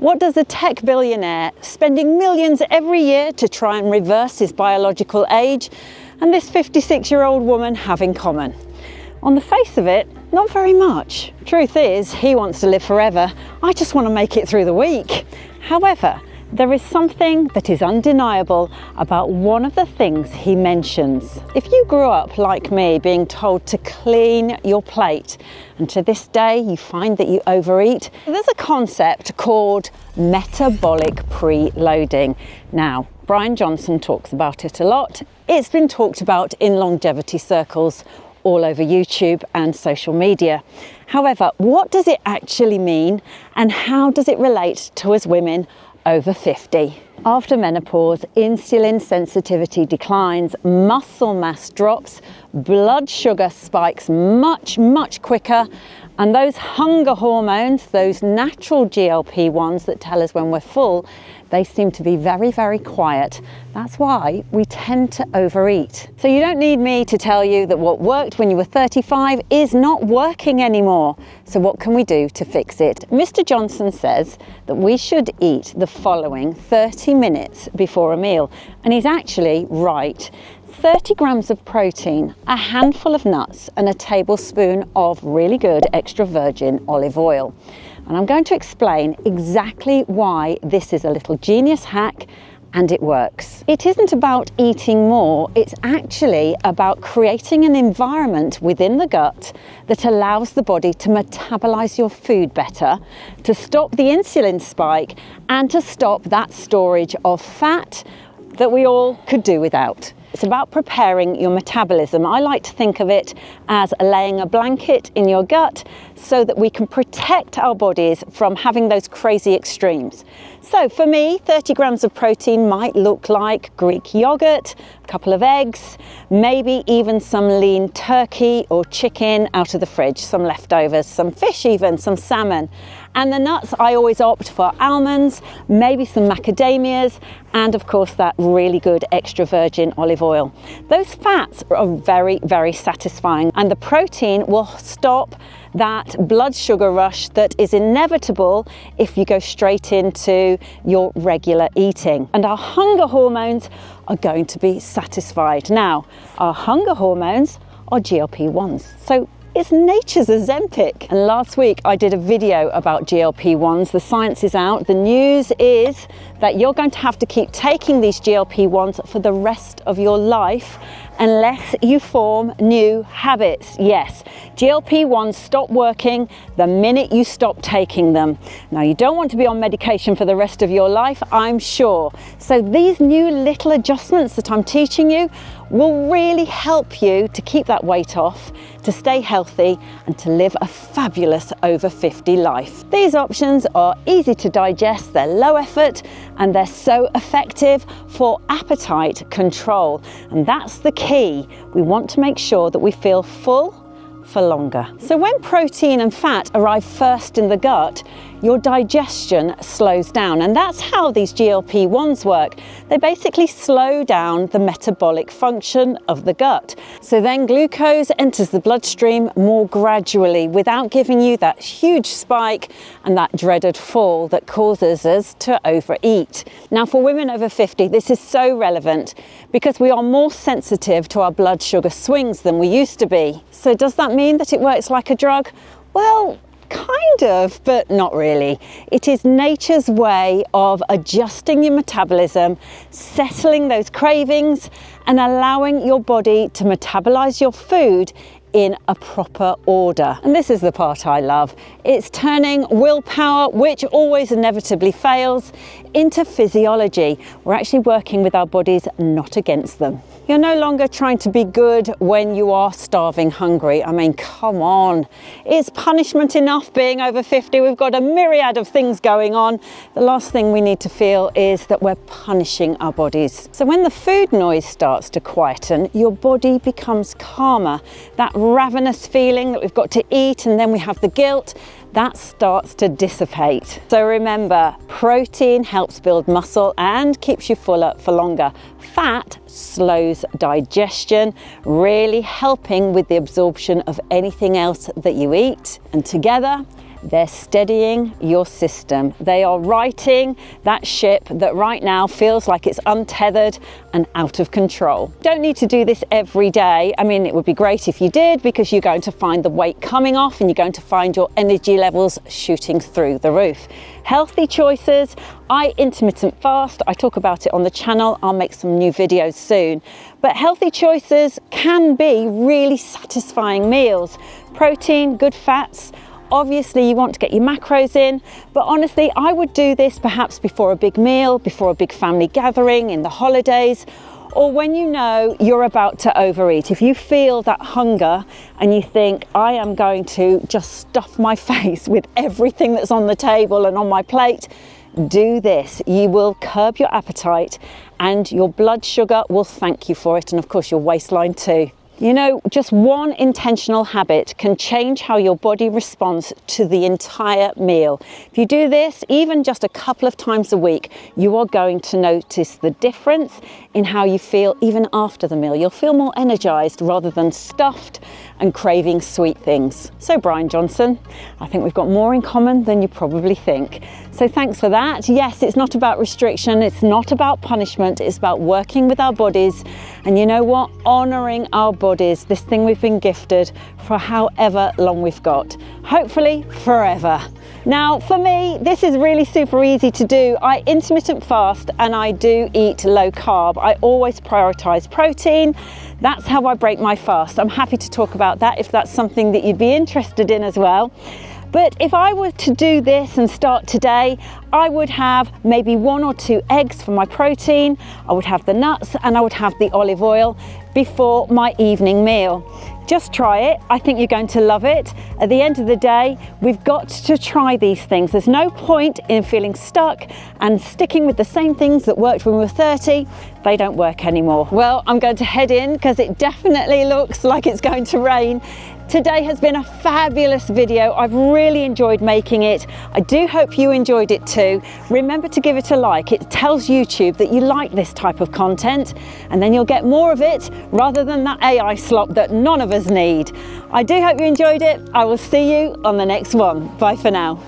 What does a tech billionaire spending millions every year to try and reverse his biological age and this 56-year-old woman have in common? On the face of it, not very much. Truth is, he wants to live forever. I just want to make it through the week. However, there is something that is undeniable about one of the things he mentions. If you grew up like me being told to clean your plate, and to this day you find that you overeat, there's a concept called metabolic preloading. Now, Bryan Johnson talks about it a lot. It's been talked about in longevity circles all over YouTube and social media. However, what does it actually mean, and how does it relate to us women over 50? After menopause, insulin sensitivity declines, muscle mass drops, blood sugar spikes much quicker, and those hunger hormones, those natural GLP-1s that tell us when we're full, they seem to be very quiet. That's why we tend to overeat. So you don't need me to tell you that what worked when you were 35 is not working anymore. So what can we do to fix it? Mr. Johnson says that we should eat the following 30 minutes before a meal. And he's actually right. 30 grams of protein, a handful of nuts, and a tablespoon of really good extra virgin olive oil. And I'm going to explain exactly why this is a little genius hack and it works. It isn't about eating more, it's actually about creating an environment within the gut that allows the body to metabolize your food better, to stop the insulin spike, and to stop that storage of fat that we all could do without. It's about preparing your metabolism. I like to think of it as laying a blanket in your gut so that we can protect our bodies from having those crazy extremes. So for me, 30 grams of protein might look like Greek yogurt, a couple of eggs, maybe even some lean turkey or chicken out of the fridge, some leftovers, some fish even, some salmon. And the nuts, I always opt for almonds, maybe some macadamias, and of course that really good extra virgin olive oil. Those fats are very satisfying, and the protein will stop that blood sugar rush that is inevitable if you go straight into your regular eating. And our hunger hormones are going to be satisfied. Now, our hunger hormones are GLP-1s. So it's nature's Ozempic. And last week I did a video about GLP-1s. The science is out. The news is that you're going to have to keep taking these GLP-1s for the rest of your life unless you form new habits. Yes, GLP-1s stop working the minute you stop taking them. Now, you don't want to be on medication for the rest of your life, I'm sure. So these new little adjustments that I'm teaching you will really help you to keep that weight off, to stay healthy, and to live a fabulous over 50 life. These options are easy to digest, they're low effort, and they're so effective for appetite control. And that's the key. We want to make sure that we feel full for longer. So when protein and fat arrive first in the gut, your digestion slows down, and that's how these GLP-1s work. They basically slow down the metabolic function of the gut. So then glucose enters the bloodstream more gradually without giving you that huge spike and that dreaded fall that causes us to overeat. Now, for women over 50, this is so relevant because we are more sensitive to our blood sugar swings than we used to be. So does that mean that it works like a drug? Well, kind of, but not really. It is nature's way of adjusting your metabolism, settling those cravings, and allowing your body to metabolize your food in a proper order. And this is the part I love. It's turning willpower, which always inevitably fails, into physiology. We're actually working with our bodies, not against them. You're no longer trying to be good when you are starving hungry. I mean, come on. Is punishment enough being over 50? We've got a myriad of things going on. The last thing we need to feel is that we're punishing our bodies. So when the food noise starts to quieten, your body becomes calmer. That ravenous feeling that we've got to eat, and then we have the guilt, that starts to dissipate. So remember, protein helps build muscle and keeps you fuller for longer. Fat slows digestion, really helping with the absorption of anything else that you eat. And together, They're steadying your system. They are righting that ship that right now feels like it's untethered and out of control. Don't need to do this every day. I mean, it would be great if you did, because you're going to find the weight coming off and you're going to find your energy levels shooting through the roof. Healthy choices. I intermittent fast. I talk about it on the channel. I'll make some new videos soon. But healthy choices can be really satisfying meals. Protein, good fats. Obviously you want to get your macros in, but honestly I would do this perhaps before a big meal, before a big family gathering, in the holidays, or when you know you're about to overeat. If you feel that hunger and you think, I am going to just stuff my face with everything that's on the table and on my plate, do this. You will curb your appetite and your blood sugar will thank you for it, and of course your waistline too. You know, just one intentional habit can change how your body responds to the entire meal. If you do this, even just a couple of times a week, you are going to notice the difference in how you feel even after the meal. You'll feel more energized rather than stuffed and craving sweet things. So Bryan Johnson, I think we've got more in common than you probably think. So thanks for that. Yes, it's not about restriction, it's not about punishment, it's about working with our bodies. And you know what? Honoring our bodies, this thing we've been gifted for however long we've got. Hopefully forever. Now for me, this is really super easy to do. I intermittent fast and I do eat low carb. I always prioritize protein. That's how I break my fast. I'm happy to talk about that if that's something that you'd be interested in as well. But if I were to do this and start today, I would have maybe 1 or 2 eggs for my protein, I would have the nuts and I would have the olive oil before my evening meal. Just try it. I think you're going to love it. At the end of the day, we've got to try these things. There's no point in feeling stuck and sticking with the same things that worked when we were 30. They don't work anymore. Well, I'm going to head in because it definitely looks like it's going to rain. Today has been a fabulous video. I've really enjoyed making it. I do hope you enjoyed it too. Remember to give it a like. It tells YouTube that you like this type of content, and then you'll get more of it rather than that AI slop that none of us need. I do hope you enjoyed it. I will see you on the next one. Bye for now.